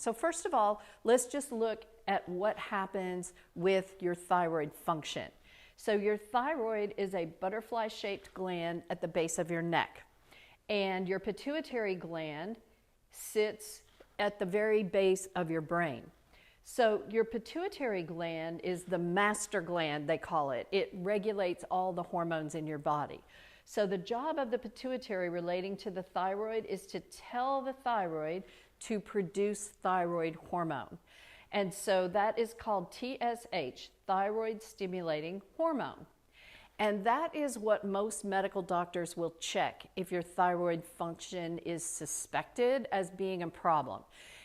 So first of all, let's just look at what happens with your thyroid function. So your thyroid is a butterfly-shaped gland at the base of your neck, and your pituitary gland sits at the very base of your brain. So your pituitary gland is the master gland, they call it. It regulates all the hormones in your body. So the job of the pituitary relating to the thyroid is to tell the thyroid to produce thyroid hormone. And so that is called TSH, thyroid-stimulating hormone. And that is what most medical doctors will check if your thyroid function is suspected as being a problem.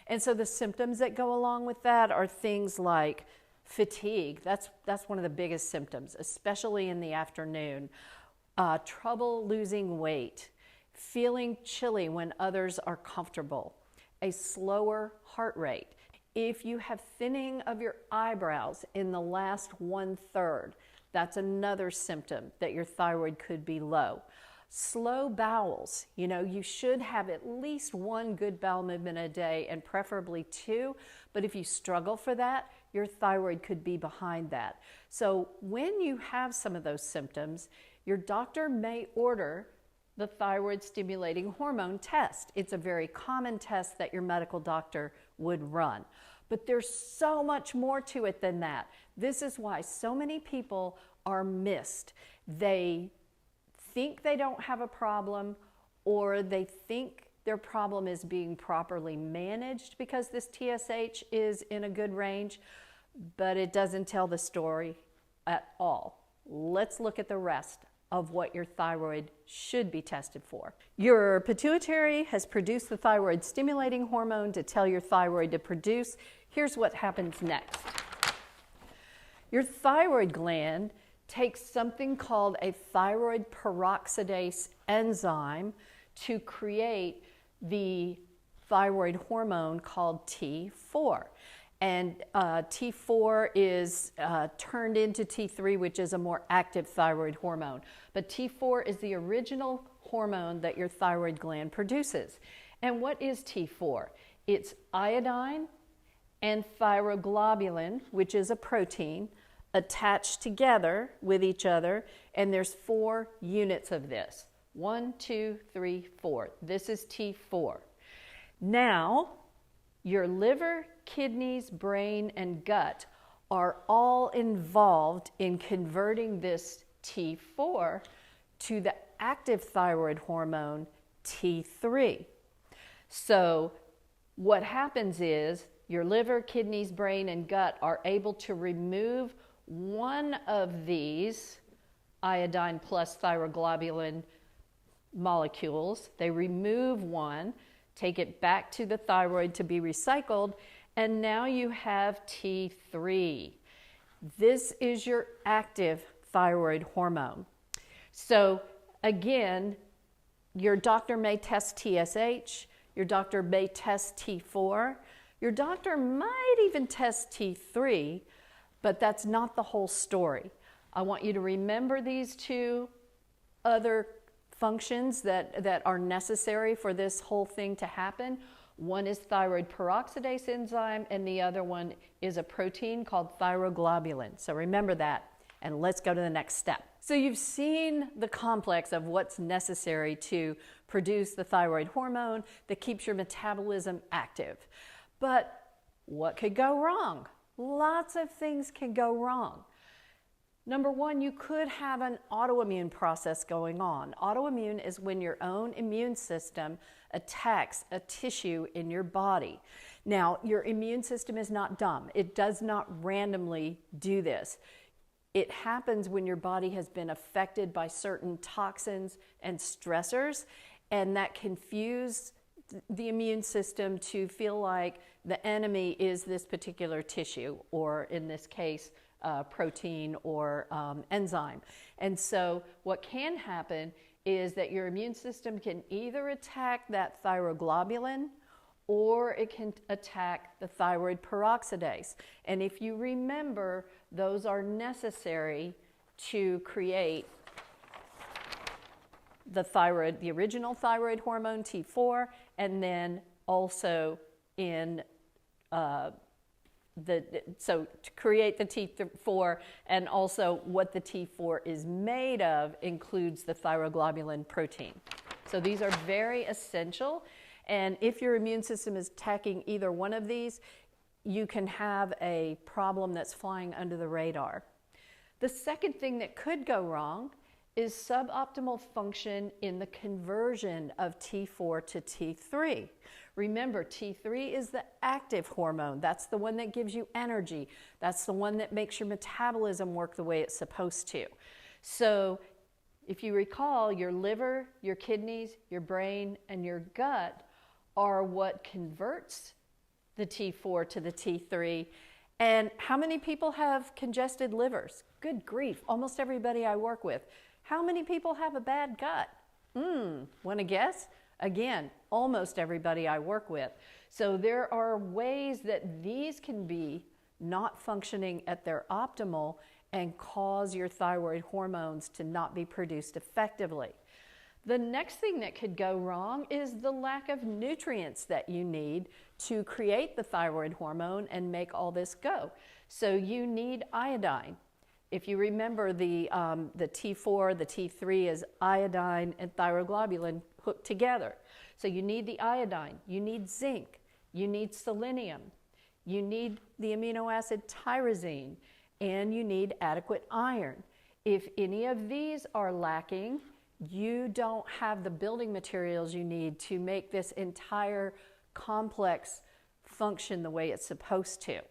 And so the symptoms that go along with that are things like fatigue. That's one of the biggest symptoms, especially in the afternoon. Trouble losing weight, feeling chilly when others are comfortable, a slower heart rate. If you have thinning of your eyebrows in the last 1/3, that's another symptom that your thyroid could be low. Slow bowels, you should have at least one good bowel movement a day and preferably two, but if you struggle for that, your thyroid could be behind that. So when you have some of those symptoms, your doctor may order the thyroid-stimulating hormone test. It's a very common test that your medical doctor would run. But there's so much more to it than that. This is why so many people are missed. They think they don't have a problem, or they think their problem is being properly managed because this TSH is in a good range, but it doesn't tell the story at all. Let's look at the rest of what your thyroid should be tested for. Your pituitary has produced the thyroid-stimulating hormone to tell your thyroid to produce. Here's what happens next. Your thyroid gland takes something called a thyroid peroxidase enzyme to create the thyroid hormone called T4. And T4 is turned into T3, which is a more active thyroid hormone. But T4 is the original hormone that your thyroid gland produces. And what is T4? It's iodine and thyroglobulin, which is a protein, attached together with each other, and there's 4 units of this. 1, 2, 3, 4. This is T4. Now, your liver, kidneys, brain, and gut are all involved in converting this T4 to the active thyroid hormone T3. So what happens is your liver, kidneys, brain, and gut are able to remove one of these iodine plus thyroglobulin molecules. They remove one, take it back to the thyroid to be recycled, and now you have T3. This is your active thyroid hormone. So again, your doctor may test TSH, your doctor may test T4, your doctor might even test T3, but that's not the whole story. I want you to remember these 2 other functions that are necessary for this whole thing to happen. One is thyroid peroxidase enzyme, and the other one is a protein called thyroglobulin. So remember that, and let's go to the next step. So you've seen the complex of what's necessary to produce the thyroid hormone that keeps your metabolism active. But what could go wrong? Lots of things can go wrong. Number 1, you could have an autoimmune process going on. Autoimmune is when your own immune system attacks a tissue in your body. Now, your immune system is not dumb. It does not randomly do this. It happens when your body has been affected by certain toxins and stressors, and that confuse the immune system to feel like the enemy is this particular tissue, or in this case, protein or enzyme. And so what can happen is that your immune system can either attack that thyroglobulin, or it can attack the thyroid peroxidase. And if you remember, those are necessary to create the original thyroid hormone T4, and then also in so to create the T4, and also what the T4 is made of includes the thyroglobulin protein. So these are very essential, and if your immune system is attacking either one of these, you can have a problem that's flying under the radar. The second thing that could go wrong is suboptimal function in the conversion of T4 to T3. Remember, T3 is the active hormone. That's the one that gives you energy. That's the one that makes your metabolism work the way it's supposed to. So if you recall, your liver, your kidneys, your brain, and your gut are what converts the T4 to the T3. And how many people have congested livers? Good grief, almost everybody I work with. How many people have a bad gut? Want to guess? Again, almost everybody I work with. So there are ways that these can be not functioning at their optimal and cause your thyroid hormones to not be produced effectively. The next thing that could go wrong is the lack of nutrients that you need to create the thyroid hormone and make all this go. So you need iodine. If you remember, the T4, the T3 is iodine and thyroglobulin hooked together. So you need the iodine, you need zinc, you need selenium, you need the amino acid tyrosine, and you need adequate iron. If any of these are lacking, you don't have the building materials you need to make this entire complex function the way it's supposed to.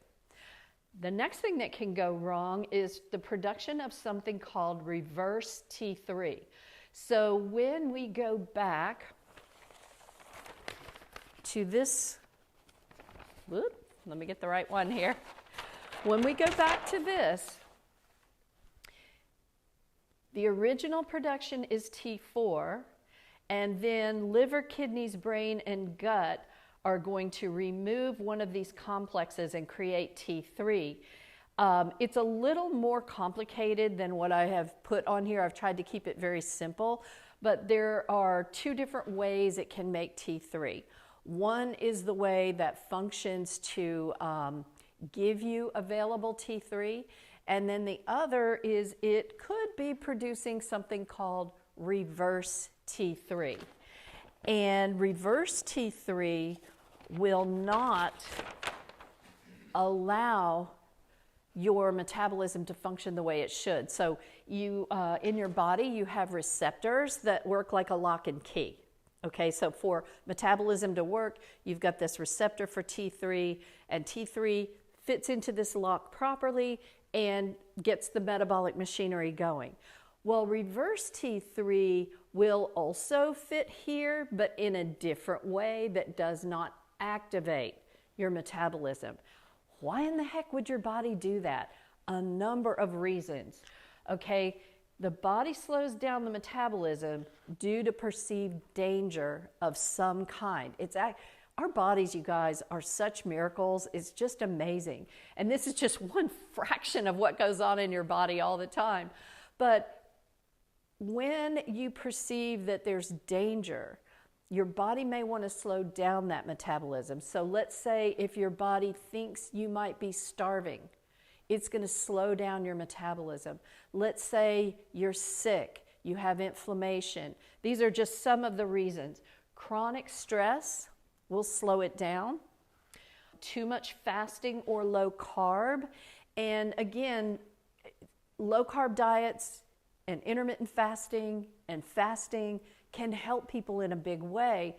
The next thing that can go wrong is the production of something called reverse T3. So when we go back to this, let me get the right one here. When we go back to this, the original production is T4, and then liver, kidneys, brain, and gut are going to remove one of these complexes and create T3. It's a little more complicated than what I have put on here. I've tried to keep it very simple, but there are two different ways it can make T3. One is the way that functions to give you available T3, and then the other is it could be producing something called reverse T3. And reverse T3 will not allow your metabolism to function the way it should. So you, in your body, you have receptors that work like a lock and key. Okay, so for metabolism to work, you've got this receptor for T3, and T3 fits into this lock properly and gets the metabolic machinery going. Well, reverse T3 will also fit here, but in a different way that does not activate your metabolism. Why in the heck would your body do that? A number of reasons. Okay, the body slows down the metabolism due to perceived danger of some kind. Our bodies, you guys, are such miracles. It's just amazing. And this is just one fraction of what goes on in your body all the time. But when you perceive that there's danger, your body may want to slow down that metabolism. So let's say if your body thinks you might be starving, it's going to slow down your metabolism. Let's say you're sick, you have inflammation. These are just some of the reasons. Chronic stress will slow it down. Too much fasting or low carb. And again, low carb diets and intermittent fasting and fasting can help people in a big way.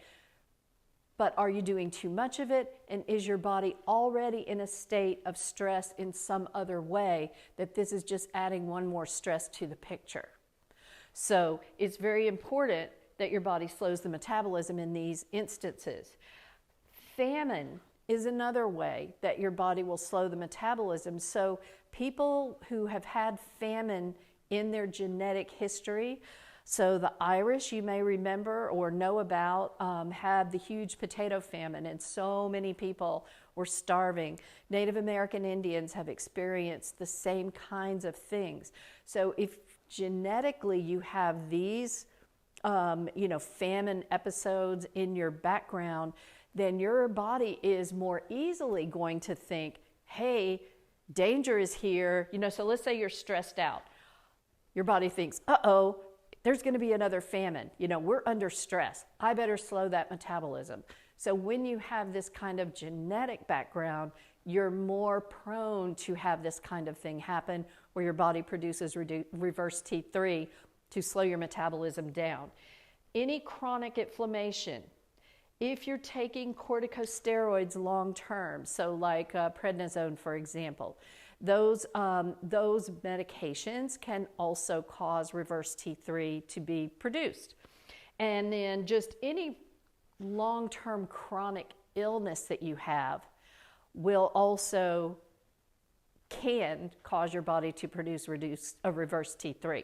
But are you doing too much of it? And is your body already in a state of stress in some other way that this is just adding one more stress to the picture? So it's very important that your body slows the metabolism in these instances. Famine is another way that your body will slow the metabolism. So people who have had famine in their genetic history, so the Irish, you may remember or know about, had the huge potato famine, and so many people were starving. Native American Indians have experienced the same kinds of things. So if genetically you have these famine episodes in your background, then your body is more easily going to think, hey, danger is here. So let's say you're stressed out. Your body thinks, uh-oh, there's going to be another famine. We're under stress. I better slow that metabolism. So when you have this kind of genetic background, you're more prone to have this kind of thing happen where your body produces reverse T3 to slow your metabolism down. Any chronic inflammation, if you're taking corticosteroids long term, so like prednisone, for example, those medications can also cause reverse T3 to be produced. And then just any long-term chronic illness that you have will also can cause your body to produce a reverse T3.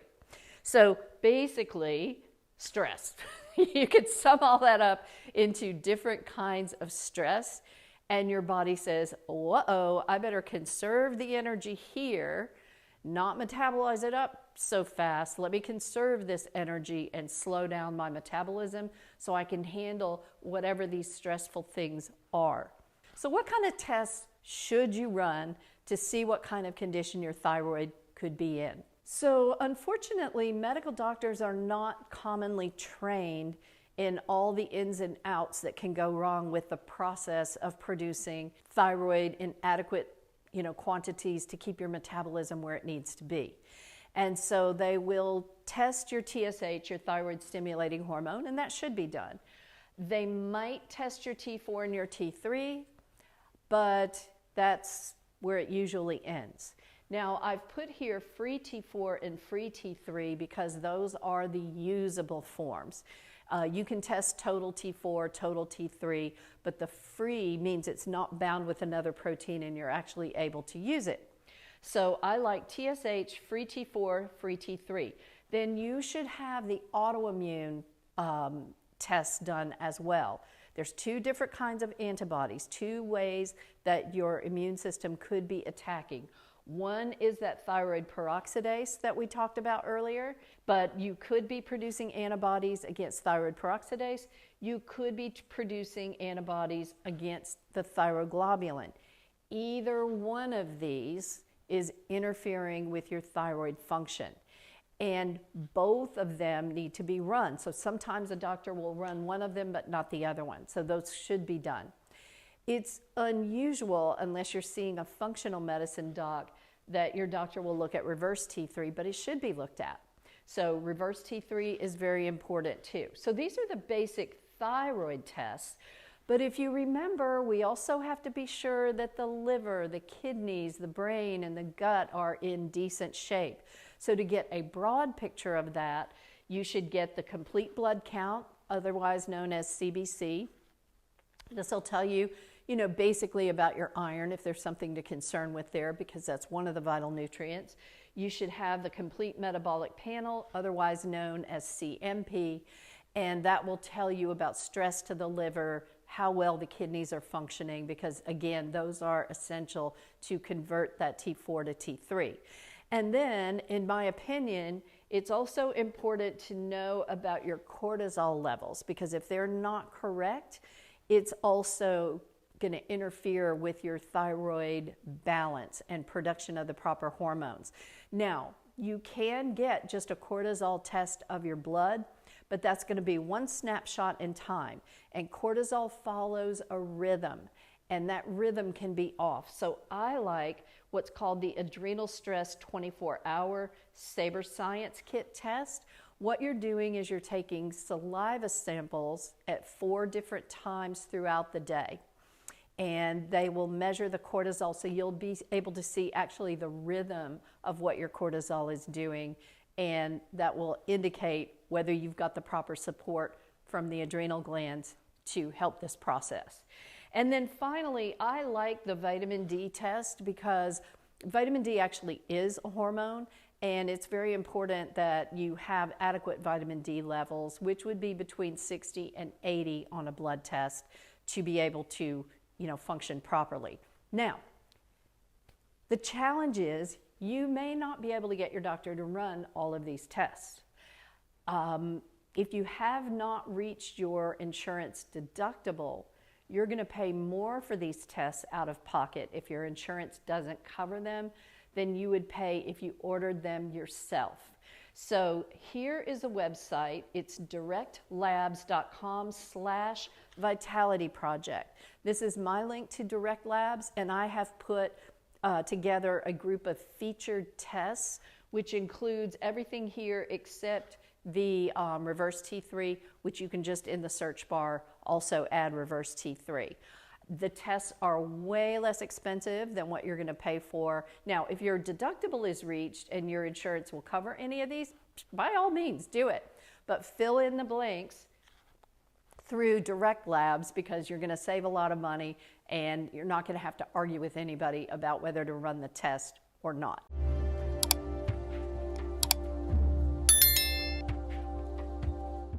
So basically, stress. You could sum all that up into different kinds of stress, and your body says, uh-oh, I better conserve the energy here, not metabolize it up so fast. Let me conserve this energy and slow down my metabolism so I can handle whatever these stressful things are. So what kind of tests should you run to see what kind of condition your thyroid could be in? So unfortunately, medical doctors are not commonly trained in all the ins and outs that can go wrong with the process of producing thyroid in adequate quantities to keep your metabolism where it needs to be. And so they will test your TSH, your thyroid-stimulating hormone, and that should be done. They might test your T4 and your T3, but that's where it usually ends. Now, I've put here free T4 and free T3 because those are the usable forms. You can test total T4, total T3, but the free means it's not bound with another protein and you're actually able to use it. So I like TSH, free T4, free T3. Then you should have the autoimmune tests done as well. There's two different kinds of antibodies, two ways that your immune system could be attacking. One is that thyroid peroxidase that we talked about earlier, but you could be producing antibodies against thyroid peroxidase. You could be producing antibodies against the thyroglobulin. Either one of these is interfering with your thyroid function, and both of them need to be run. So sometimes a doctor will run one of them, but not the other one. So those should be done. It's unusual, unless you're seeing a functional medicine doc, that your doctor will look at reverse T3, but it should be looked at. So reverse T3 is very important too. So these are the basic thyroid tests. But if you remember, we also have to be sure that the liver, the kidneys, the brain, and the gut are in decent shape. So to get a broad picture of that, you should get the complete blood count, otherwise known as CBC. This will tell you, basically about your iron, if there's something to concern with there, because that's one of the vital nutrients. You should have the complete metabolic panel, otherwise known as CMP, and that will tell you about stress to the liver, how well the kidneys are functioning, because again, those are essential to convert that T4 to T3. And then, in my opinion, it's also important to know about your cortisol levels, because if they're not correct, it's also going to interfere with your thyroid balance and production of the proper hormones. Now, you can get just a cortisol test of your blood, but that's going to be one snapshot in time. And cortisol follows a rhythm, and that rhythm can be off. So I like what's called the adrenal stress 24-hour Saber Science Kit test. What you're doing is you're taking saliva samples at 4 different times throughout the day, and they will measure the cortisol, so you'll be able to see actually the rhythm of what your cortisol is doing, and that will indicate whether you've got the proper support from the adrenal glands to help this process. And then finally, I like the vitamin D test, because vitamin D actually is a hormone, and it's very important that you have adequate vitamin D levels, which would be between 60 and 80 on a blood test, to be able to function properly. Now, the challenge is you may not be able to get your doctor to run all of these tests. If you have not reached your insurance deductible, you're going to pay more for these tests out of pocket if your insurance doesn't cover them than you would pay if you ordered them yourself. So here is a website. It's directlabs.com/Vitality Project. This is my link to Direct Labs, and I have put together a group of featured tests, which includes everything here except the reverse T3, which you can just in the search bar also add reverse T3. The tests are way less expensive than what you're going to pay for. Now, if your deductible is reached and your insurance will cover any of these, by all means, do it. But fill in the blanks through Direct Labs because you're going to save a lot of money and you're not going to have to argue with anybody about whether to run the test or not.